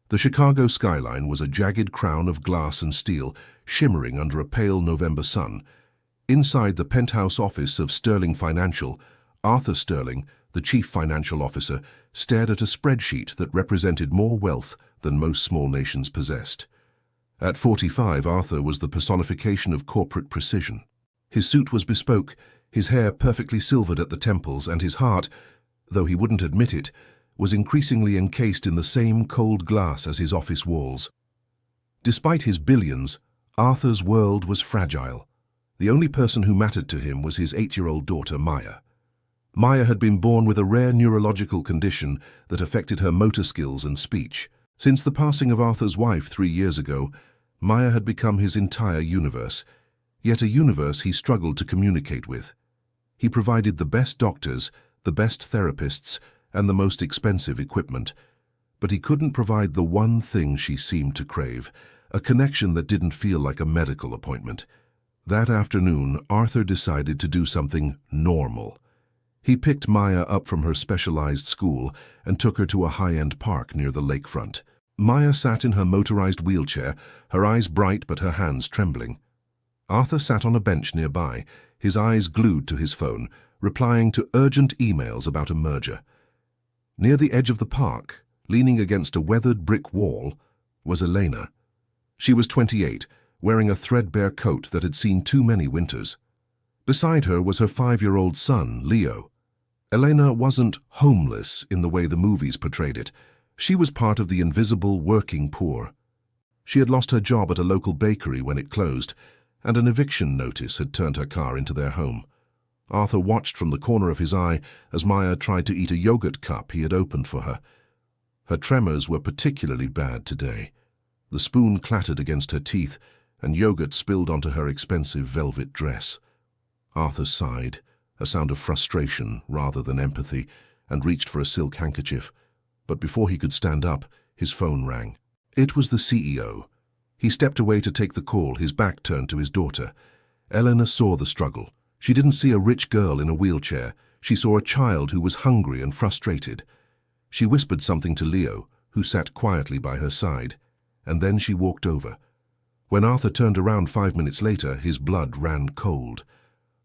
The Chicago skyline was a jagged crown of glass and steel, shimmering under a pale November sun. Inside the penthouse office of Sterling Financial, Arthur Sterling, the chief financial officer, stared at a spreadsheet that represented more wealth than most small nations possessed. At 45, Arthur was the personification of corporate precision. His suit was bespoke, his hair perfectly silvered at the temples, and his heart, though he wouldn't admit it, was increasingly encased in the same cold glass as his office walls. Despite his billions, Arthur's world was fragile. The only person who mattered to him was his 8-year-old daughter, Maya. Maya had been born with a rare neurological condition that affected her motor skills and speech. Since the passing of Arthur's wife 3 years ago, Maya had become his entire universe, yet a universe he struggled to communicate with. He provided the best doctors, the best therapists, and the most expensive equipment, but he couldn't provide the one thing she seemed to crave, a connection that didn't feel like a medical appointment. That afternoon, Arthur decided to do something normal. He picked Maya up from her specialized school and took her to a high-end park near the lakefront. Maya sat in her motorized wheelchair, her eyes bright but her hands trembling. Arthur sat on a bench nearby, his eyes glued to his phone, replying to urgent emails about a merger. Near the edge of the park, leaning against a weathered brick wall, was Elena. She was 28, wearing a threadbare coat that had seen too many winters. Beside her was her 5-year-old son, Leo. Elena wasn't homeless in the way the movies portrayed it. She was part of the invisible working poor. She had lost her job at a local bakery when it closed, and an eviction notice had turned her car into their home. Arthur watched from the corner of his eye as Maya tried to eat a yogurt cup he had opened for her. Her tremors were particularly bad today. The spoon clattered against her teeth, and yogurt spilled onto her expensive velvet dress. Arthur sighed, a sound of frustration rather than empathy, and reached for a silk handkerchief. But before he could stand up, his phone rang. It was the CEO. He stepped away to take the call, his back turned to his daughter. Elena saw the struggle. She didn't see a rich girl in a wheelchair. She saw a child who was hungry and frustrated. She whispered something to Leo, who sat quietly by her side, and then she walked over. When Arthur turned around 5 minutes later, his blood ran cold.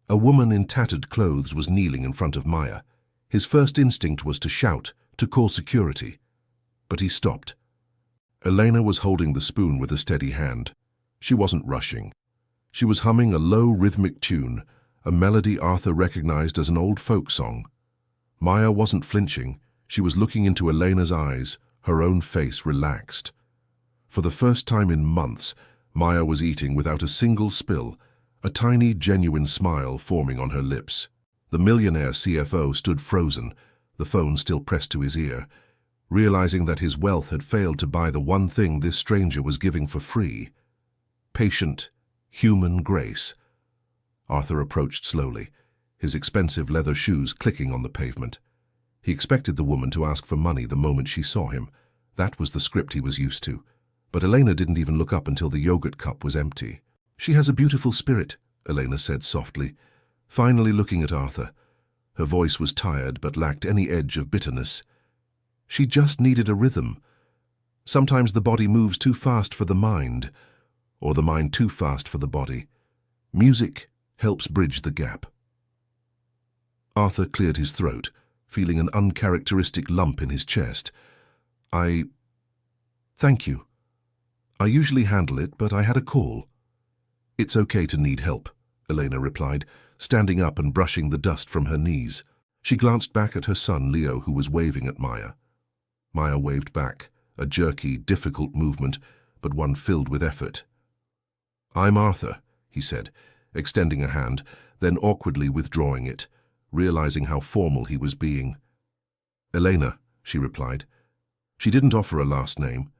A woman in tattered clothes was kneeling in front of Maya. His first instinct was to shout, to call security. But he stopped. Elena was holding the spoon with a steady hand. She wasn't rushing. She was humming a low rhythmic tune, a melody Arthur recognized as an old folk song. Maya wasn't flinching. She was looking into Elena's eyes, her own face relaxed. For the first time in months, Maya was eating without a single spill, a tiny, genuine smile forming on her lips. The millionaire CFO stood frozen, the phone still pressed to his ear, realizing that his wealth had failed to buy the one thing this stranger was giving for free: patient, human grace. Arthur approached slowly, his expensive leather shoes clicking on the pavement. He expected the woman to ask for money the moment she saw him. That was the script he was used to. But Elena didn't even look up until the yogurt cup was empty. "She has a beautiful spirit," Elena said softly, finally looking at Arthur. Her voice was tired but lacked any edge of bitterness. She just needed a rhythm. Sometimes the body moves too fast for the mind, or the mind too fast for the body. Music helps bridge the gap. Arthur cleared his throat, feeling an uncharacteristic lump in his chest. Thank you. I usually handle it, but I had a call." "It's okay to need help," Elena replied, standing up and brushing the dust from her knees. She glanced back at her son, Leo, who was waving at Maya. Maya waved back, a jerky, difficult movement, but one filled with effort. "I'm Arthur," he said, extending a hand, then awkwardly withdrawing it, realizing how formal he was being. "Elena," she replied. She didn't offer a last name.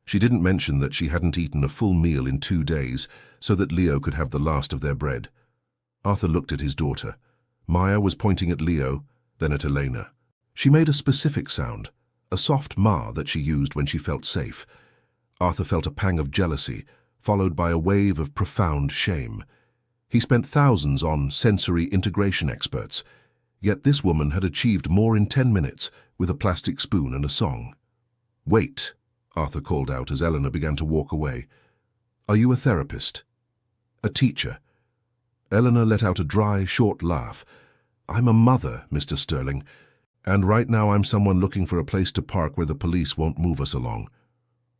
She didn't mention that she hadn't eaten a full meal in 2 days, so that Leo could have the last of their bread. Arthur looked at his daughter. Maya was pointing at Leo, then at Elena. She made a specific sound, a soft ma that she used when she felt safe. Arthur felt a pang of jealousy, followed by a wave of profound shame. He spent thousands on sensory integration experts, yet this woman had achieved more in 10 minutes with a plastic spoon and a song. "Wait," Arthur called out as Eleanor began to walk away. "Are you a therapist?" "A teacher." Eleanor let out a dry, short laugh. "I'm a mother, Mr. Sterling, and right now I'm someone looking for a place to park where the police won't move us along."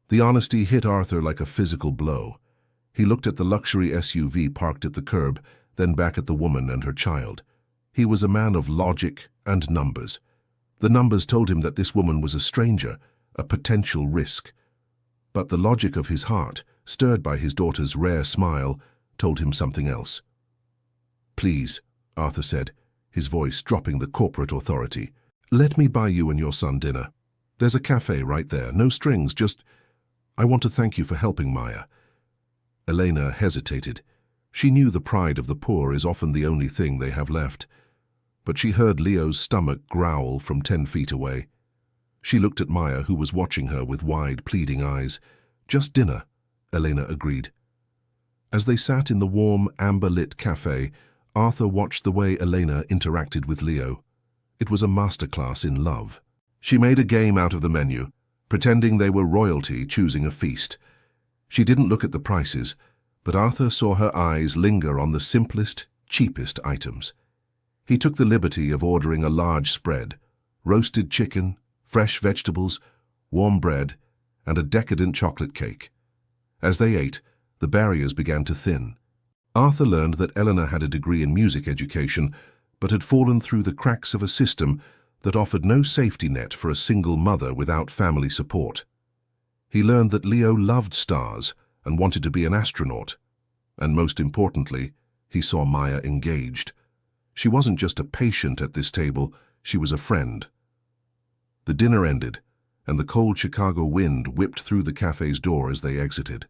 The honesty hit Arthur like a physical blow. He looked at the luxury SUV parked at the curb, then back at the woman and her child. He was a man of logic and numbers. The numbers told him that this woman was a stranger, a potential risk. But the logic of his heart, stirred by his daughter's rare smile, told him something else. "Please," Arthur said, his voice dropping the corporate authority, "let me buy you and your son dinner. There's a cafe right there, no strings, just... I want to thank you for helping Maya." Elena hesitated. She knew the pride of the poor is often the only thing they have left. But she heard Leo's stomach growl from 10 feet away. She looked at Maya, who was watching her with wide, pleading eyes. "Just dinner," Elena agreed. As they sat in the warm, amber-lit cafe, Arthur watched the way Elena interacted with Leo. It was a masterclass in love. She made a game out of the menu, pretending they were royalty choosing a feast. She didn't look at the prices, but Arthur saw her eyes linger on the simplest, cheapest items. He took the liberty of ordering a large spread: roasted chicken, fresh vegetables, warm bread, and a decadent chocolate cake. As they ate, the barriers began to thin. Arthur learned that Eleanor had a degree in music education, but had fallen through the cracks of a system that offered no safety net for a single mother without family support. He learned that Leo loved stars and wanted to be an astronaut. And most importantly, he saw Maya engaged. She wasn't just a patient at this table, she was a friend. The dinner ended, and the cold Chicago wind whipped through the cafe's door as they exited.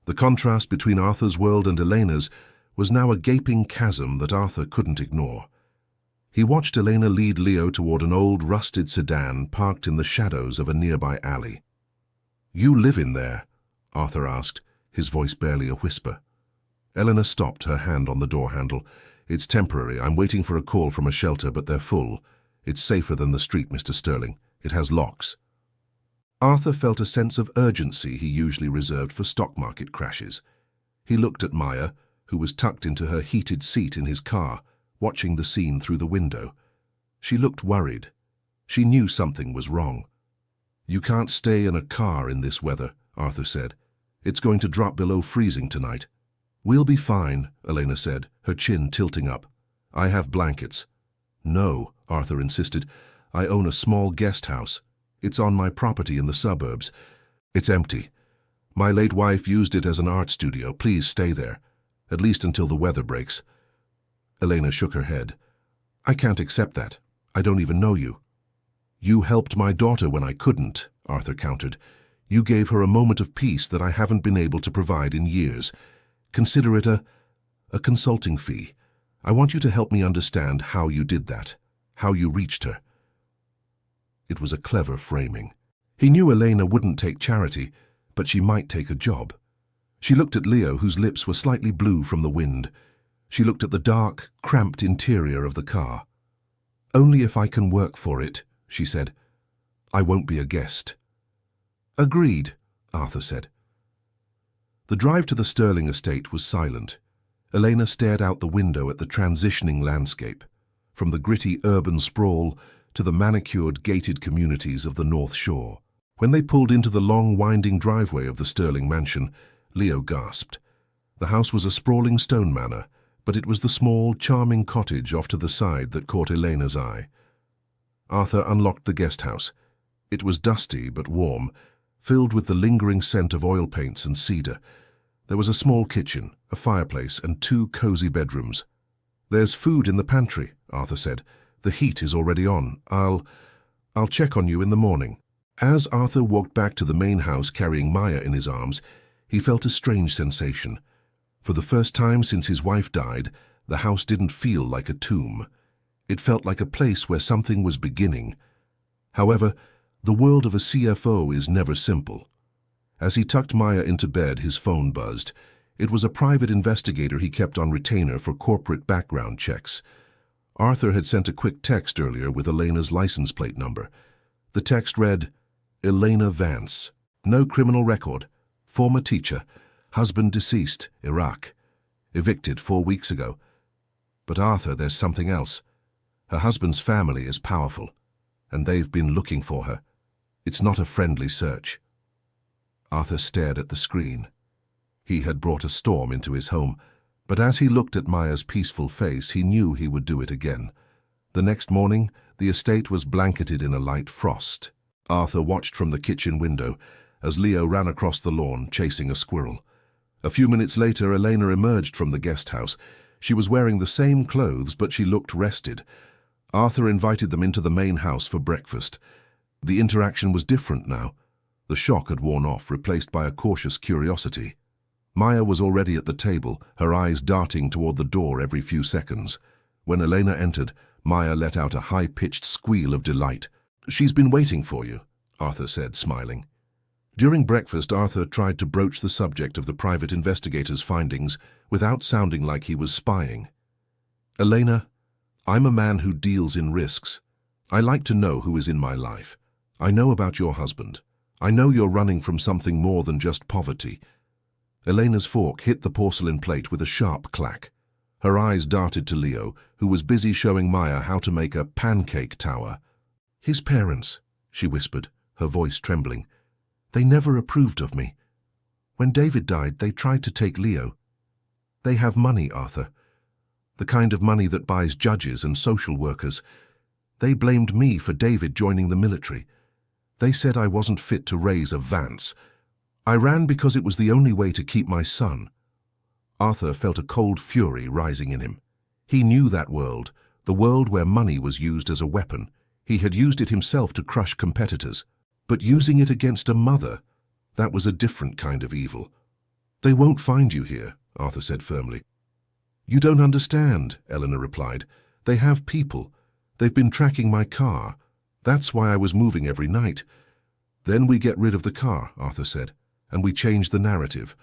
The contrast between Arthur's world and Elena's was now a gaping chasm that Arthur couldn't ignore. He watched Elena lead Leo toward an old, rusted sedan parked in the shadows of a nearby alley. "You live in there?" Arthur asked, his voice barely a whisper. Eleanor stopped, her hand on the door handle. "It's temporary. I'm waiting for a call from a shelter, but they're full. It's safer than the street, Mr. Sterling. It has locks." Arthur felt a sense of urgency he usually reserved for stock market crashes. He looked at Maya, who was tucked into her heated seat in his car, watching the scene through the window. She looked worried. She knew something was wrong. "You can't stay in a car in this weather," Arthur said. "It's going to drop below freezing tonight." "We'll be fine," Elena said, her chin tilting up. "I have blankets." "No," Arthur insisted. "I own a small guest house. It's on my property in the suburbs. It's empty. My late wife used it as an art studio. Please stay there, at least until the weather breaks." Elena shook her head. "I can't accept that. I don't even know you." "You helped my daughter when I couldn't," Arthur countered. "You gave her a moment of peace that I haven't been able to provide in years. Consider it a consulting fee. I want you to help me understand how you did that, how you reached her." It was a clever framing. He knew Elena wouldn't take charity, but she might take a job. She looked at Leo, whose lips were slightly blue from the wind. She looked at the dark, cramped interior of the car. "Only if I can work for it," she said. "I won't be a guest." "Agreed," Arthur said. The drive to the Sterling estate was silent. Elena stared out the window at the transitioning landscape, from the gritty urban sprawl to the manicured, gated communities of the North Shore. When they pulled into the long, winding driveway of the Sterling mansion, Leo gasped. The house was a sprawling stone manor, but it was the small, charming cottage off to the side that caught Elena's eye. Arthur unlocked the guest house. It was dusty but warm, filled with the lingering scent of oil paints and cedar. There was a small kitchen, a fireplace, and 2 cozy bedrooms. "There's food in the pantry," Arthur said. "The heat is already on. I'll check on you in the morning." As Arthur walked back to the main house carrying Maya in his arms, he felt a strange sensation. For the first time since his wife died, the house didn't feel like a tomb. It felt like a place where something was beginning. However, the world of a CFO is never simple. As he tucked Maya into bed, his phone buzzed. It was a private investigator he kept on retainer for corporate background checks. Arthur had sent a quick text earlier with Elena's license plate number. The text read, "Elena Vance, No criminal record. Former teacher. Husband deceased, Iraq. Evicted 4 weeks ago. But Arthur, there's something else. Her husband's family is powerful, and they've been looking for her. It's not a friendly search. Arthur stared at the screen. He had brought a storm into his home, but as he looked at Maya's peaceful face, he knew he would do it again. The next morning, the estate was blanketed in a light frost. Arthur watched from the kitchen window as Leo ran across the lawn, chasing a squirrel. A few minutes later, Elena emerged from the guest house. She was wearing the same clothes, but she looked rested. Arthur invited them into the main house for breakfast. The interaction was different now. The shock had worn off, replaced by a cautious curiosity. Maya was already at the table, her eyes darting toward the door every few seconds. When Elena entered, Maya let out a high-pitched squeal of delight. "She's been waiting for you," Arthur said, smiling. During breakfast, Arthur tried to broach the subject of the private investigator's findings without sounding like he was spying. "Elena, I'm a man who deals in risks. I like to know who is in my life. I know about your husband. I know you're running from something more than just poverty." Elena's fork hit the porcelain plate with a sharp clack. Her eyes darted to Leo, who was busy showing Maya how to make a pancake tower. "His parents," she whispered, her voice trembling. "They never approved of me. When David died, they tried to take Leo. They have money, Arthur. The kind of money that buys judges and social workers. They blamed me for David joining the military. They said I wasn't fit to raise a Vance. I ran because it was the only way to keep my son." Arthur felt a cold fury rising in him. He knew that world, the world where money was used as a weapon. He had used it himself to crush competitors. But using it against a mother, that was a different kind of evil. "They won't find you here," Arthur said firmly. "You don't understand," Eleanor replied. "They have people. They've been tracking my car. That's why I was moving every night." "Then we get rid of the car," Arthur said, "and we change the narrative."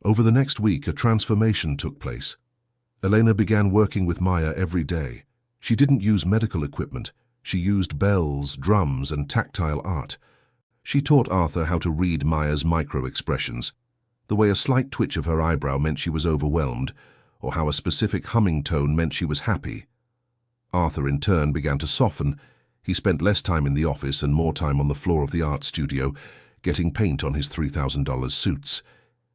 Over the next week, a transformation took place. Elena began working with Maya every day. She didn't use medical equipment. She used bells, drums, and tactile art. She taught Arthur how to read Maya's micro-expressions, the way a slight twitch of her eyebrow meant she was overwhelmed, or how a specific humming tone meant she was happy. Arthur, in turn, began to soften. He spent less time in the office and more time on the floor of the art studio, getting paint on his $3,000 suits.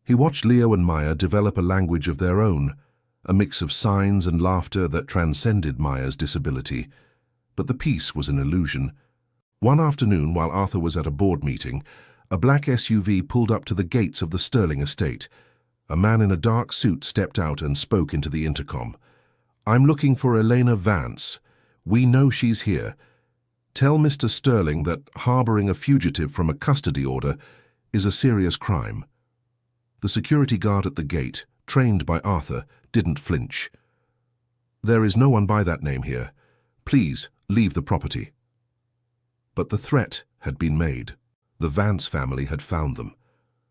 He watched Leo and Maya develop a language of their own, a mix of signs and laughter that transcended Maya's disability. But the peace was an illusion. One afternoon, while Arthur was at a board meeting, a black SUV pulled up to the gates of the Sterling estate. A man in a dark suit stepped out and spoke into the intercom. "I'm looking for Elena Vance. We know she's here. Tell Mr. Sterling that harboring a fugitive from a custody order is a serious crime." The security guard at the gate, trained by Arthur, didn't flinch. "There is no one by that name here. Please, leave the property." But the threat had been made. The Vance family had found them.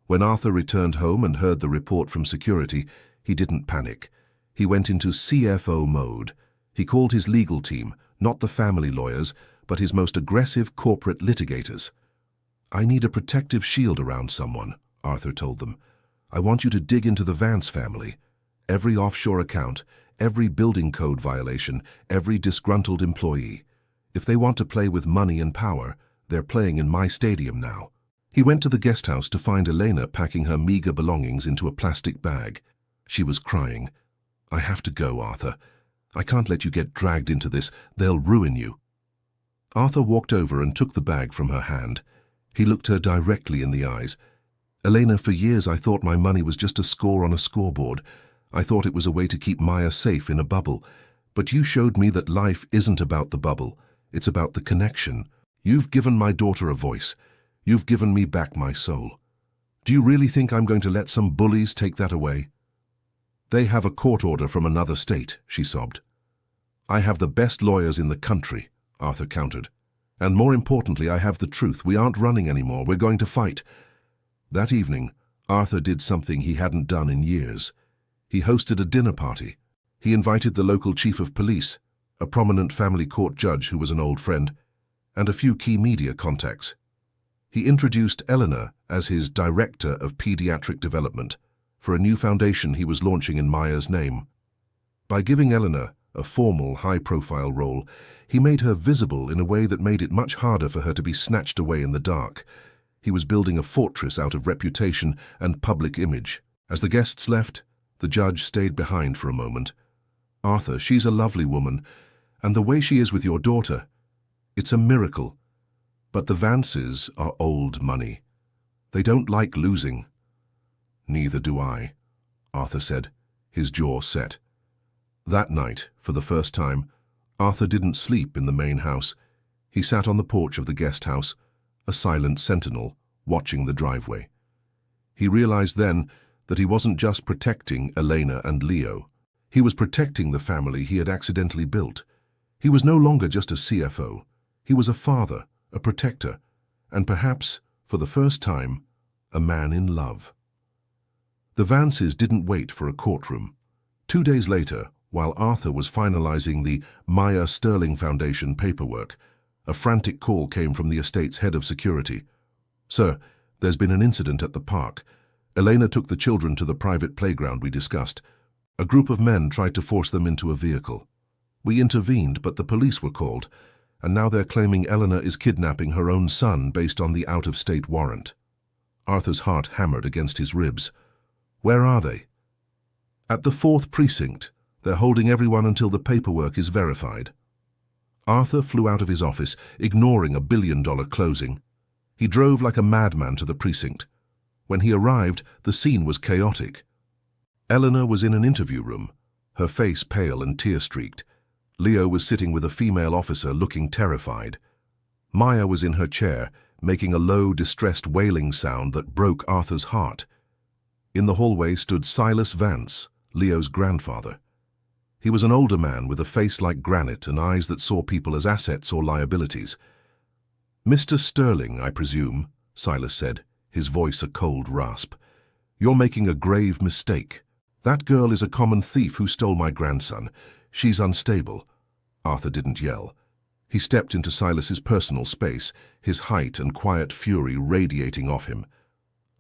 When Arthur returned home and heard the report from security, he didn't panic. He went into CFO mode. He called his legal team, not the family lawyers, but his most aggressive corporate litigators. "I need a protective shield around someone," Arthur told them. "I want you to dig into the Vance family. Every offshore account, every building code violation, every disgruntled employee. If they want to play with money and power, they're playing in my stadium now." He went to the guest house to find Elena packing her meager belongings into a plastic bag. She was crying. "I have to go, Arthur. I can't let you get dragged into this. They'll ruin you." Arthur walked over and took the bag from her hand. He looked her directly in the eyes. "Elena, for years I thought my money was just a score on a scoreboard. I thought it was a way to keep Maya safe in a bubble. But you showed me that life isn't about the bubble. It's about the connection. You've given my daughter a voice. You've given me back my soul. Do you really think I'm going to let some bullies take that away?" "They have a court order from another state," she sobbed. "I have the best lawyers in the country," Arthur countered. "And more importantly, I have the truth. We aren't running anymore. We're going to fight." That evening, Arthur did something he hadn't done in years. He hosted a dinner party. He invited the local chief of police, a prominent family court judge who was an old friend, and a few key media contacts. He introduced Eleanor as his Director of Pediatric Development for a new foundation he was launching in Maya's name. By giving Eleanor a formal, high-profile role, he made her visible in a way that made it much harder for her to be snatched away in the dark. He was building a fortress out of reputation and public image. As the guests left, the judge stayed behind for a moment. "Arthur, she's a lovely woman, and the way she is with your daughter, it's a miracle. But the Vances are old money. They don't like losing." "Neither do I," Arthur said, his jaw set. That night, for the first time, Arthur didn't sleep in the main house. He sat on the porch of the guest house, a silent sentinel, watching the driveway. He realized then that he wasn't just protecting Elena and Leo. He was protecting the family he had accidentally built. He was no longer just a CFO. He was a father, a protector, and perhaps, for the first time, a man in love. The Vances didn't wait for a courtroom. 2 days later, while Arthur was finalizing the Maya Sterling Foundation paperwork, a frantic call came from the estate's head of security. "Sir, there's been an incident at the park. Elena took the children to the private playground we discussed. A group of men tried to force them into a vehicle. We intervened, but the police were called, and now they're claiming Eleanor is kidnapping her own son based on the out-of-state warrant." Arthur's heart hammered against his ribs. "Where are they?" "At the 4th Precinct. They're holding everyone until the paperwork is verified." Arthur flew out of his office, ignoring a billion-dollar closing. He drove like a madman to the precinct. When he arrived, the scene was chaotic. Eleanor was in an interview room, her face pale and tear-streaked. Leo was sitting with a female officer looking terrified. Maya was in her chair, making a low, distressed wailing sound that broke Arthur's heart. In the hallway stood Silas Vance, Leo's grandfather. He was an older man with a face like granite and eyes that saw people as assets or liabilities. "Mr. Sterling, I presume," Silas said, his voice a cold rasp. "You're making a grave mistake. That girl is a common thief who stole my grandson. She's unstable." Arthur didn't yell. He stepped into Silas's personal space, his height and quiet fury radiating off him.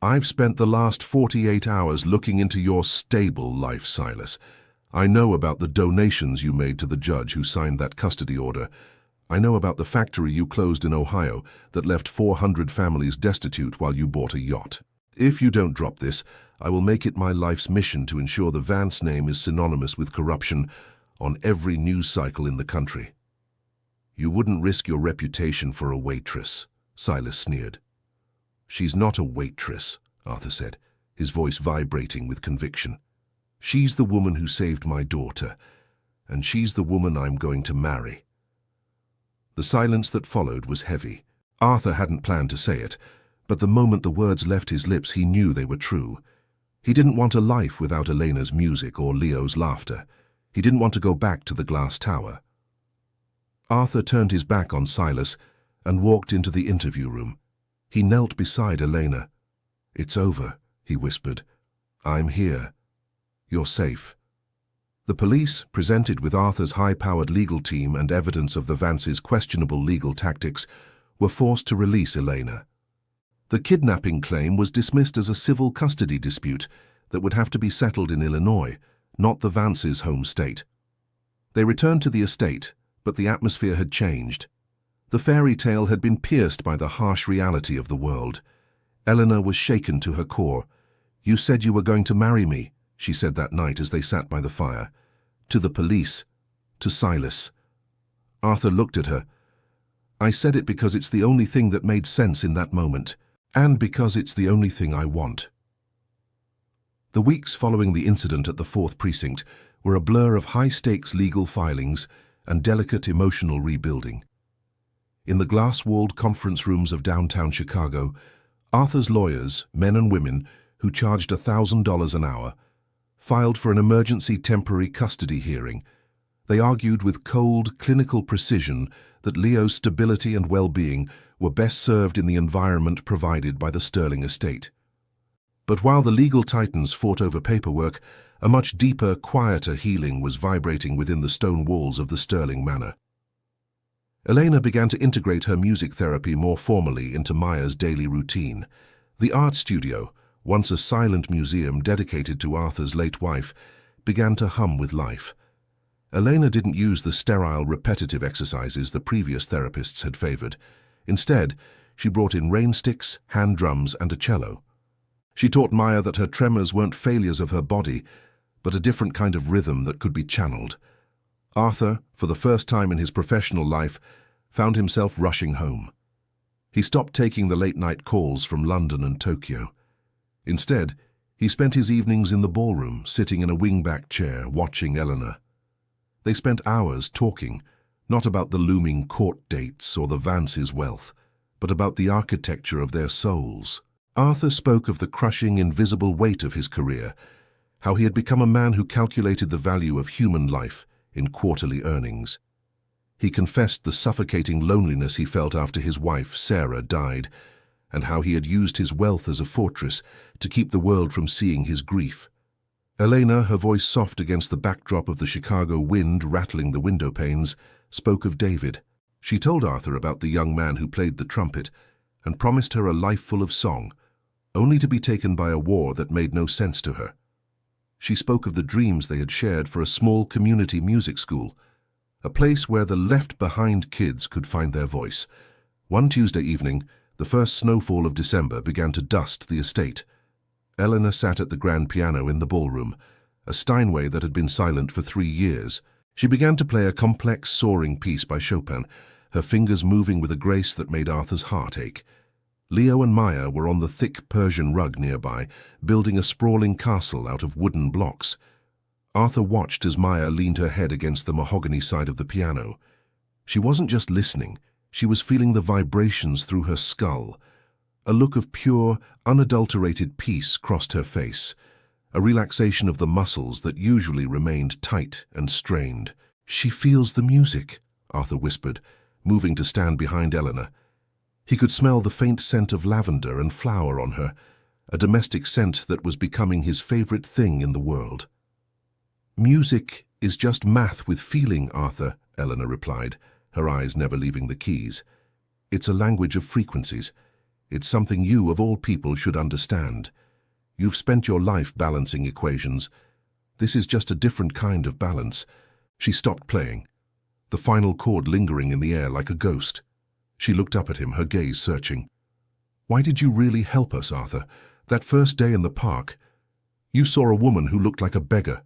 "I've spent the last 48 hours looking into your stable life, Silas. I know about the donations you made to the judge who signed that custody order. I know about the factory you closed in Ohio that left 400 families destitute while you bought a yacht. If you don't drop this, I will make it my life's mission to ensure the Vance name is synonymous with corruption on every news cycle in the country." "You wouldn't risk your reputation for a waitress," Silas sneered. "She's not a waitress," Arthur said, his voice vibrating with conviction. "She's the woman who saved my daughter, and she's the woman I'm going to marry." The silence that followed was heavy. Arthur hadn't planned to say it, but the moment the words left his lips, he knew they were true. He didn't want a life without Elena's music or Leo's laughter. He didn't want to go back to the glass tower. Arthur turned his back on Silas and walked into the interview room. He knelt beside Elena. "It's over," he whispered. "I'm here. You're safe." The police, presented with Arthur's high-powered legal team and evidence of the Vances' questionable legal tactics, were forced to release Elena. The kidnapping claim was dismissed as a civil custody dispute that would have to be settled in Illinois, not the Vances' home state. They returned to the estate, but the atmosphere had changed. The fairy tale had been pierced by the harsh reality of the world. Eleanor was shaken to her core. "You said you were going to marry me," she said that night as they sat by the fire. To the police, to Silas. Arthur looked at her. "I said it because it's the only thing that made sense in that moment, and because it's the only thing I want." The weeks following the incident at the 4th Precinct were a blur of high-stakes legal filings and delicate emotional rebuilding. In the glass-walled conference rooms of downtown Chicago, Arthur's lawyers, men and women, who charged $1,000 an hour, filed for an emergency temporary custody hearing. They argued with cold, clinical precision that Leo's stability and well-being were best served in the environment provided by the Sterling estate. But while the legal titans fought over paperwork, a much deeper, quieter healing was vibrating within the stone walls of the Sterling manor. Elena began to integrate her music therapy more formally into Maya's daily routine. The art studio, once a silent museum dedicated to Arthur's late wife, began to hum with life. Elena didn't use the sterile, repetitive exercises the previous therapists had favored. Instead, she brought in rain sticks, hand drums, and a cello. She taught Maya that her tremors weren't failures of her body, but a different kind of rhythm that could be channeled. Arthur, for the first time in his professional life, found himself rushing home. He stopped taking the late-night calls from London and Tokyo. Instead, he spent his evenings in the ballroom, sitting in a wing-back chair, watching Eleanor. They spent hours talking, not about the looming court dates or the Vance's wealth, but about the architecture of their souls. Arthur spoke of the crushing, invisible weight of his career, how he had become a man who calculated the value of human life in quarterly earnings. He confessed the suffocating loneliness he felt after his wife, Sarah, died, and how he had used his wealth as a fortress to keep the world from seeing his grief. Elena, her voice soft against the backdrop of the Chicago wind rattling the window panes, spoke of David. She told Arthur about the young man who played the trumpet and promised her a life full of song, only to be taken by a war that made no sense to her. She spoke of the dreams they had shared for a small community music school, a place where the left-behind kids could find their voice. One Tuesday evening, the first snowfall of December began to dust the estate. Eleanor sat at the grand piano in the ballroom, a Steinway that had been silent for 3 years. She began to play a complex, soaring piece by Chopin, her fingers moving with a grace that made Arthur's heart ache. Leo and Maya were on the thick Persian rug nearby, building a sprawling castle out of wooden blocks. Arthur watched as Maya leaned her head against the mahogany side of the piano. She wasn't just listening, she was feeling the vibrations through her skull. A look of pure, unadulterated peace crossed her face, a relaxation of the muscles that usually remained tight and strained. "She feels the music," Arthur whispered, moving to stand behind Eleanor. He could smell the faint scent of lavender and flower on her, a domestic scent that was becoming his favorite thing in the world. "Music is just math with feeling, Arthur," Eleanor replied, her eyes never leaving the keys. "It's a language of frequencies. It's something you, of all people, should understand. You've spent your life balancing equations. This is just a different kind of balance." She stopped playing, the final chord lingering in the air like a ghost. She looked up at him, her gaze searching. "Why did you really help us, Arthur? That first day in the park, you saw a woman who looked like a beggar.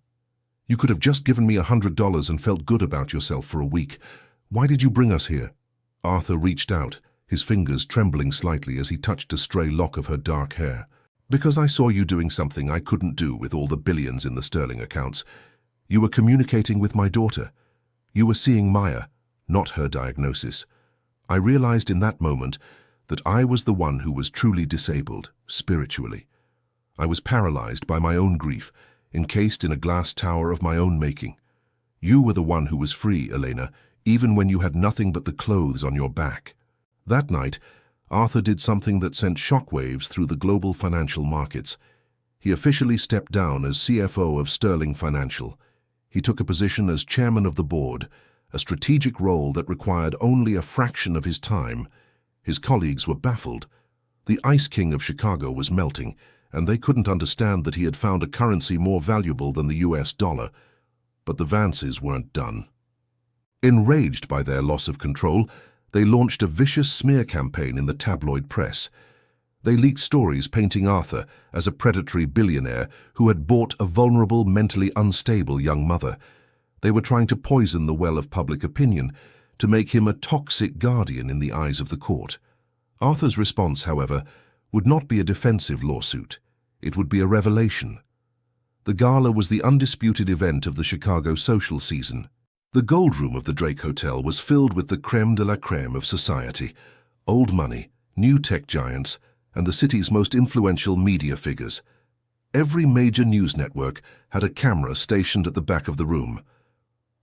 You could have just given me $100 and felt good about yourself for a week. Why did you bring us here?" Arthur reached out, his fingers trembling slightly as he touched a stray lock of her dark hair. "Because I saw you doing something I couldn't do with all the billions in the Sterling accounts. You were communicating with my daughter. You were seeing Maya, not her diagnosis. I realized in that moment that I was the one who was truly disabled, spiritually. I was paralyzed by my own grief, encased in a glass tower of my own making. You were the one who was free, Elena, even when you had nothing but the clothes on your back." That night, Arthur did something that sent shockwaves through the global financial markets. He officially stepped down as CFO of Sterling Financial. He took a position as chairman of the board, a strategic role that required only a fraction of his time. His colleagues were baffled. The Ice King of Chicago was melting, and they couldn't understand that he had found a currency more valuable than the US dollar. But the Vances weren't done. Enraged by their loss of control, they launched a vicious smear campaign in the tabloid press. They leaked stories painting Arthur as a predatory billionaire who had bought a vulnerable, mentally unstable young mother. They were trying to poison the well of public opinion, to make him a toxic guardian in the eyes of the court. Arthur's response, however, would not be a defensive lawsuit. It would be a revelation. The gala was the undisputed event of the Chicago social season. The gold room of the Drake Hotel was filled with the crème de la crème of society, old money, new tech giants, and the city's most influential media figures. Every major news network had a camera stationed at the back of the room.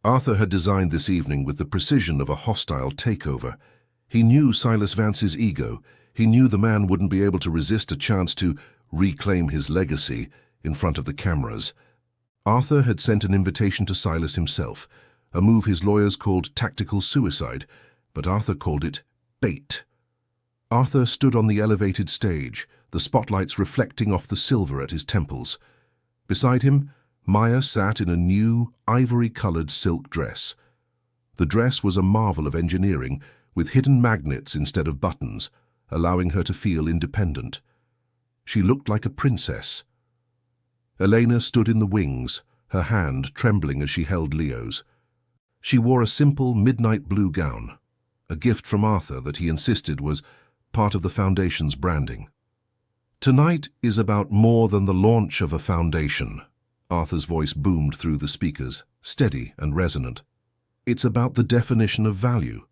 Arthur had designed this evening with the precision of a hostile takeover. He knew Silas Vance's ego. He knew the man wouldn't be able to resist a chance to reclaim his legacy in front of the cameras. Arthur had sent an invitation to Silas himself, a move his lawyers called tactical suicide, but Arthur called it bait. Arthur stood on the elevated stage, the spotlights reflecting off the silver at his temples. Beside him, Maya sat in a new, ivory-colored silk dress. The dress was a marvel of engineering, with hidden magnets instead of buttons, allowing her to feel independent. She looked like a princess. Elena stood in the wings, her hand trembling as she held Leo's. She wore a simple midnight blue gown, a gift from Arthur that he insisted was part of the foundation's branding. "Tonight is about more than the launch of a foundation," Arthur's voice boomed through the speakers, steady and resonant. "It's about the definition of value.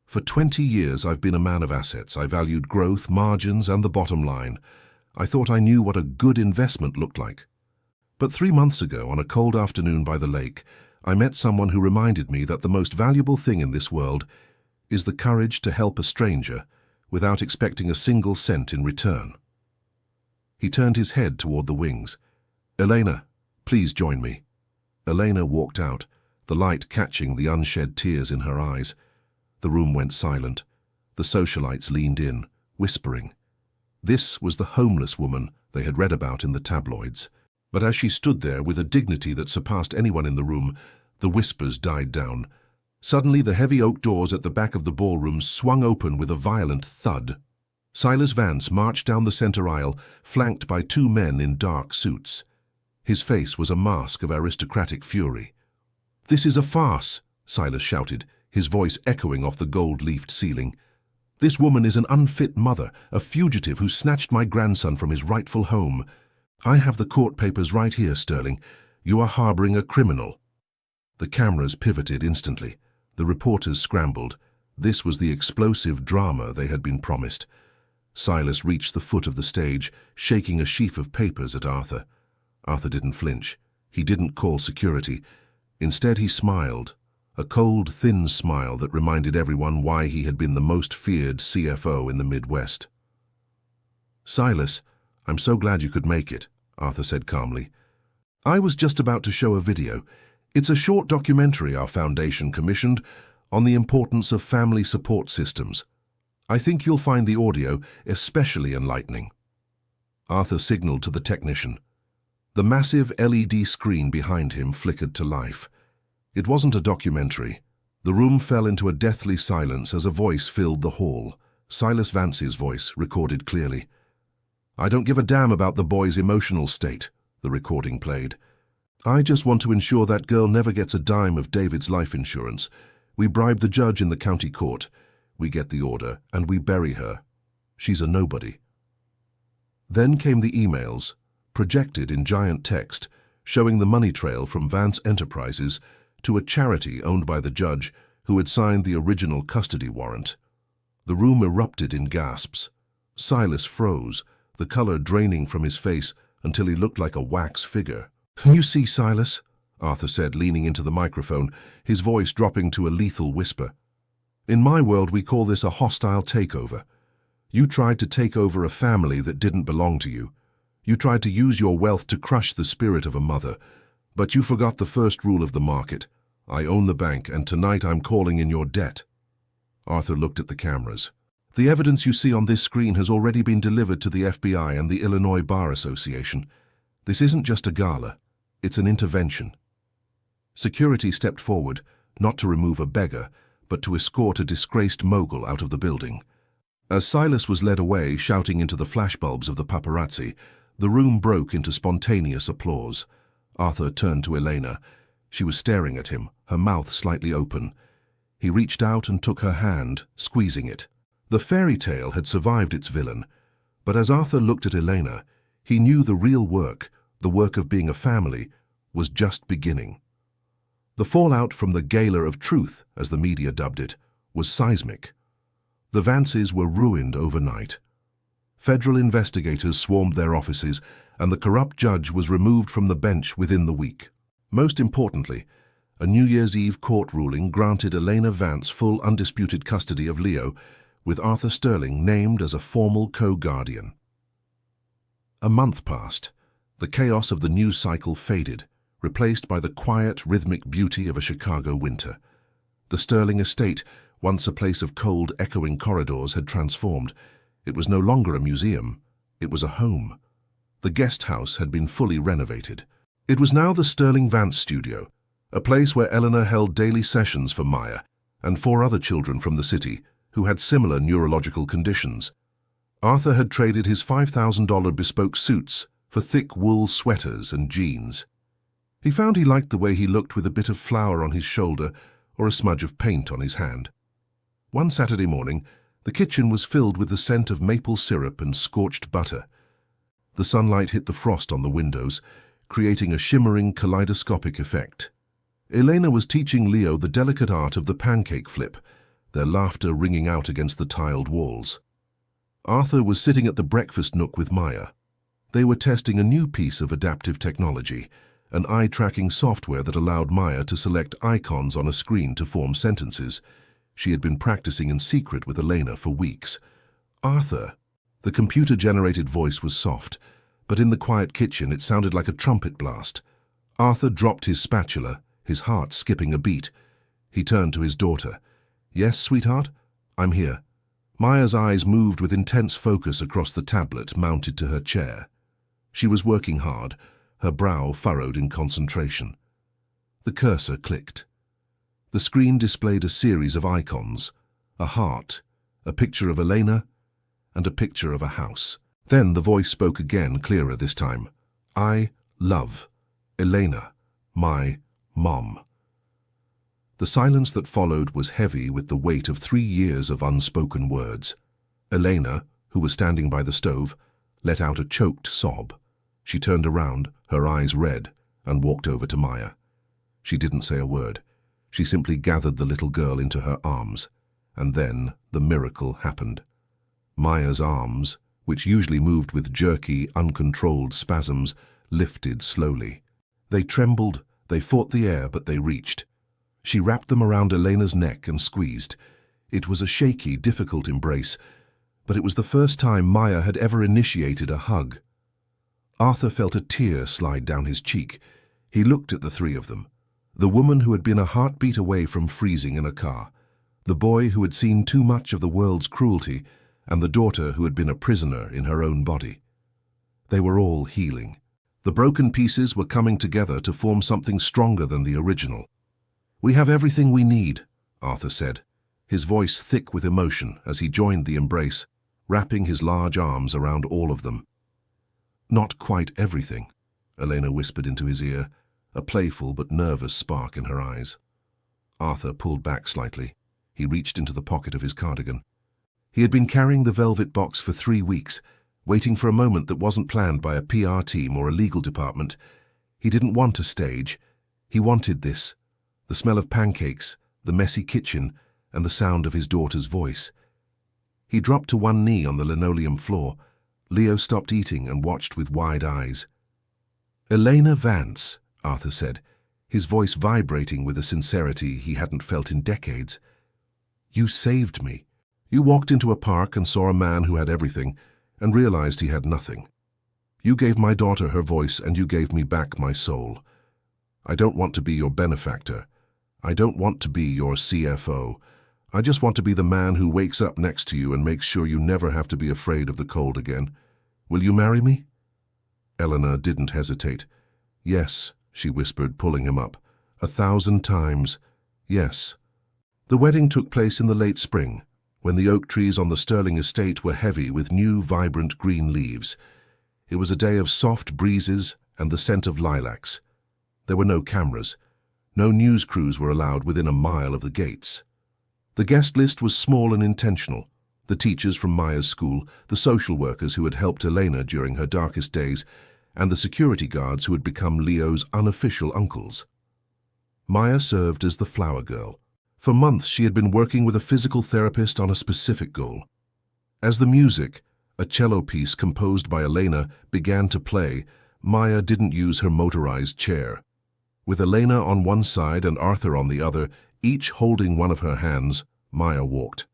For 20 years I've been a man of assets. I valued growth, margins, and the bottom line. I thought I knew what a good investment looked like. But 3 months ago, on a cold afternoon by the lake, I met someone who reminded me that the most valuable thing in this world is the courage to help a stranger without expecting a single cent in return." He turned his head toward the wings. "Elena, please join me." Elena walked out, the light catching the unshed tears in her eyes. The room went silent. The socialites leaned in, whispering. This was the homeless woman they had read about in the tabloids. But as she stood there with a dignity that surpassed anyone in the room, the whispers died down. Suddenly the heavy oak doors at the back of the ballroom swung open with a violent thud. Silas Vance marched down the center aisle, flanked by 2 men in dark suits. His face was a mask of aristocratic fury. "This is a farce," Silas shouted, his voice echoing off the gold-leafed ceiling. "This woman is an unfit mother, a fugitive who snatched my grandson from his rightful home. I have the court papers right here, Sterling. You are harboring a criminal." The cameras pivoted instantly. The reporters scrambled. This was the explosive drama they had been promised. Silas reached the foot of the stage, shaking a sheaf of papers at Arthur. Arthur didn't flinch. He didn't call security. Instead, he smiled, a cold, thin smile that reminded everyone why he had been the most feared CFO in the Midwest. "Silas, I'm so glad you could make it," Arthur said calmly. "I was just about to show a video. It's a short documentary our foundation commissioned on the importance of family support systems. I think you'll find the audio especially enlightening." Arthur signaled to the technician. The massive LED screen behind him flickered to life. It wasn't a documentary. The room fell into a deathly silence as a voice filled the hall. Silas Vance's voice, recorded clearly. "I don't give a damn about the boy's emotional state," the recording played. "I just want to ensure that girl never gets a dime of David's life insurance. We bribe the judge in the county court. We get the order, and we bury her. She's a nobody." Then came the emails, projected in giant text, showing the money trail from Vance Enterprises to a charity owned by the judge who had signed the original custody warrant. The room erupted in gasps. Silas froze, the color draining from his face until he looked like a wax figure. "You see, Silas," Arthur said, leaning into the microphone, his voice dropping to a lethal whisper. "In my world, we call this a hostile takeover. You tried to take over a family that didn't belong to you. You tried to use your wealth to crush the spirit of a mother. But you forgot the first rule of the market. I own the bank, and tonight I'm calling in your debt." Arthur looked at the cameras. "The evidence you see on this screen has already been delivered to the FBI and the Illinois Bar Association. This isn't just a gala. It's an intervention." Security stepped forward, not to remove a beggar, but to escort a disgraced mogul out of the building. As Silas was led away, shouting into the flashbulbs of the paparazzi, the room broke into spontaneous applause. Arthur turned to Elena. She was staring at him, her mouth slightly open. He reached out and took her hand, squeezing it. The fairy tale had survived its villain, but as Arthur looked at Elena, he knew the real work, the work of being a family, was just beginning. The fallout from the Gala of Truth, as the media dubbed it, was seismic. The Vances were ruined overnight. Federal investigators swarmed their offices, and the corrupt judge was removed from the bench within the week. Most importantly, a New Year's Eve court ruling granted Elena Vance full undisputed custody of Leo, with Arthur Sterling named as a formal co-guardian. A month passed. The chaos of the news cycle faded, replaced by the quiet, rhythmic beauty of a Chicago winter. The Sterling estate, once a place of cold, echoing corridors, had transformed. It was no longer a museum. It was a home. The guest house had been fully renovated. It was now the Sterling Vance studio, a place where Eleanor held daily sessions for Maya and 4 other children from the city who had similar neurological conditions. Arthur had traded his $5,000 bespoke suits for thick wool sweaters and jeans. He found he liked the way he looked with a bit of flour on his shoulder or a smudge of paint on his hand. One Saturday morning, the kitchen was filled with the scent of maple syrup and scorched butter. The sunlight hit the frost on the windows, creating a shimmering, kaleidoscopic effect. Elena was teaching Leo the delicate art of the pancake flip, their laughter ringing out against the tiled walls. Arthur was sitting at the breakfast nook with Maya. They were testing a new piece of adaptive technology, an eye-tracking software that allowed Maya to select icons on a screen to form sentences. She had been practicing in secret with Elena for weeks. "Arthur." The computer-generated voice was soft, but in the quiet kitchen it sounded like a trumpet blast. Arthur dropped his spatula, his heart skipping a beat. He turned to his daughter. "Yes, sweetheart? I'm here." Maya's eyes moved with intense focus across the tablet mounted to her chair. She was working hard, her brow furrowed in concentration. The cursor clicked. The screen displayed a series of icons, a heart, a picture of Elena, and a picture of a house. Then the voice spoke again, clearer this time. "I love Elena, my mom." The silence that followed was heavy with the weight of 3 years of unspoken words. Elena, who was standing by the stove, let out a choked sob. She turned around, her eyes red, and walked over to Maya. She didn't say a word. She simply gathered the little girl into her arms. And then the miracle happened. Maya's arms, which usually moved with jerky, uncontrolled spasms, lifted slowly. They trembled, they fought the air, but they reached. She wrapped them around Elena's neck and squeezed. It was a shaky, difficult embrace, but it was the first time Maya had ever initiated a hug. Arthur felt a tear slide down his cheek. He looked at the 3 of them. The woman who had been a heartbeat away from freezing in a car, the boy who had seen too much of the world's cruelty, and the daughter who had been a prisoner in her own body. They were all healing. The broken pieces were coming together to form something stronger than the original. "We have everything we need," Arthur said, his voice thick with emotion as he joined the embrace, wrapping his large arms around all of them. "Not quite everything," Elena whispered into his ear, a playful but nervous spark in her eyes. Arthur pulled back slightly. He reached into the pocket of his cardigan. He had been carrying the velvet box for 3 weeks, waiting for a moment that wasn't planned by a PR team or a legal department. He didn't want a stage. He wanted this. The smell of pancakes, the messy kitchen, and the sound of his daughter's voice. He dropped to one knee on the linoleum floor. Leo stopped eating and watched with wide eyes. "Elena Vance," Arthur said, his voice vibrating with a sincerity he hadn't felt in decades. "You saved me. You walked into a park and saw a man who had everything and realized he had nothing. You gave my daughter her voice and you gave me back my soul. I don't want to be your benefactor. I don't want to be your CFO. I just want to be the man who wakes up next to you and makes sure you never have to be afraid of the cold again. Will you marry me?" Eleanor didn't hesitate. "Yes," she whispered, pulling him up. 1,000 times, yes. The wedding took place in the late spring, when the oak trees on the Sterling estate were heavy with new, vibrant green leaves. It was a day of soft breezes and the scent of lilacs. There were no cameras. No news crews were allowed within a mile of the gates. The guest list was small and intentional. The teachers from Maya's school, the social workers who had helped Elena during her darkest days, and the security guards who had become Leo's unofficial uncles. Maya served as the flower girl. For months she had been working with a physical therapist on a specific goal. As the music, a cello piece composed by Elena, began to play, Maya didn't use her motorized chair. With Elena on one side and Arthur on the other, each holding one of her hands, Maya walked.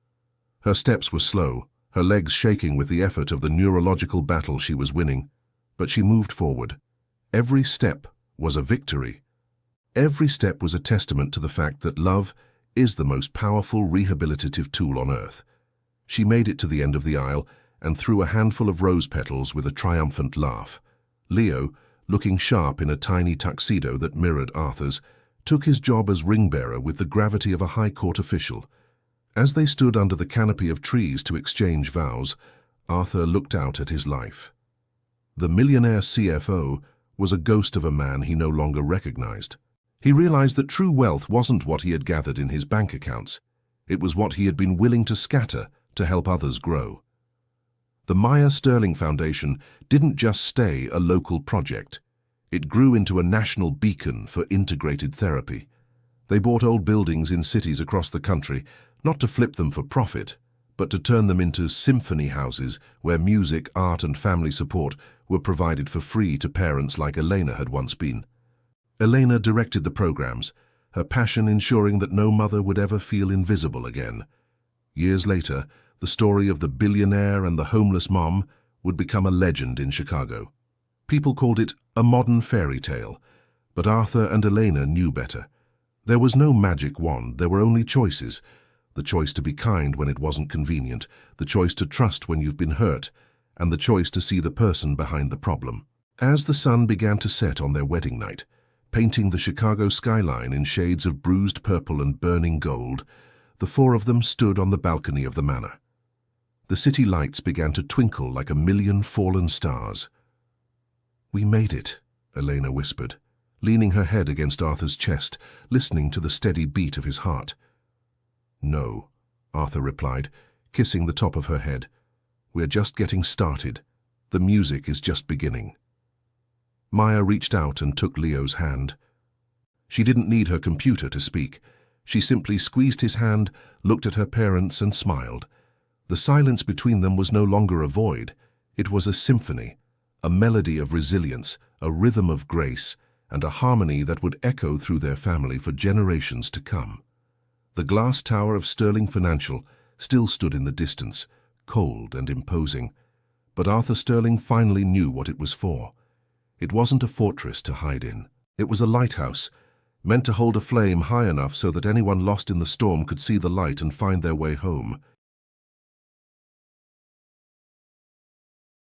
Her steps were slow, her legs shaking with the effort of the neurological battle she was winning, but she moved forward. Every step was a victory. Every step was a testament to the fact that love, is the most powerful rehabilitative tool on earth. She made it to the end of the aisle and threw a handful of rose petals with a triumphant laugh. Leo, looking sharp in a tiny tuxedo that mirrored Arthur's, took his job as ring-bearer with the gravity of a high court official. As they stood under the canopy of trees to exchange vows, Arthur looked out at his life. The millionaire CFO was a ghost of a man he no longer recognized. He realized that true wealth wasn't what he had gathered in his bank accounts. It was what he had been willing to scatter to help others grow. The Maya Sterling Foundation didn't just stay a local project. It grew into a national beacon for integrated therapy. They bought old buildings in cities across the country, not to flip them for profit, but to turn them into symphony houses where music, art and family support were provided for free to parents like Elena had once been. Elena directed the programs, her passion ensuring that no mother would ever feel invisible again. Years later, the story of the billionaire and the homeless mom would become a legend in Chicago. People called it a modern fairy tale, but Arthur and Elena knew better. There was no magic wand, there were only choices. The choice to be kind when it wasn't convenient, the choice to trust when you've been hurt, and the choice to see the person behind the problem. As the sun began to set on their wedding night, painting the Chicago skyline in shades of bruised purple and burning gold, the four of them stood on the balcony of the manor. The city lights began to twinkle like a million fallen stars. "We made it," Elena whispered, leaning her head against Arthur's chest, listening to the steady beat of his heart. "No," Arthur replied, kissing the top of her head. "We're just getting started. The music is just beginning." Maya reached out and took Leo's hand. She didn't need her computer to speak. She simply squeezed his hand, looked at her parents and smiled. The silence between them was no longer a void. It was a symphony, a melody of resilience, a rhythm of grace, and a harmony that would echo through their family for generations to come. The glass tower of Sterling Financial still stood in the distance, cold and imposing, but Arthur Sterling finally knew what it was for. It wasn't a fortress to hide in. It was a lighthouse, meant to hold a flame high enough so that anyone lost in the storm could see the light and find their way home.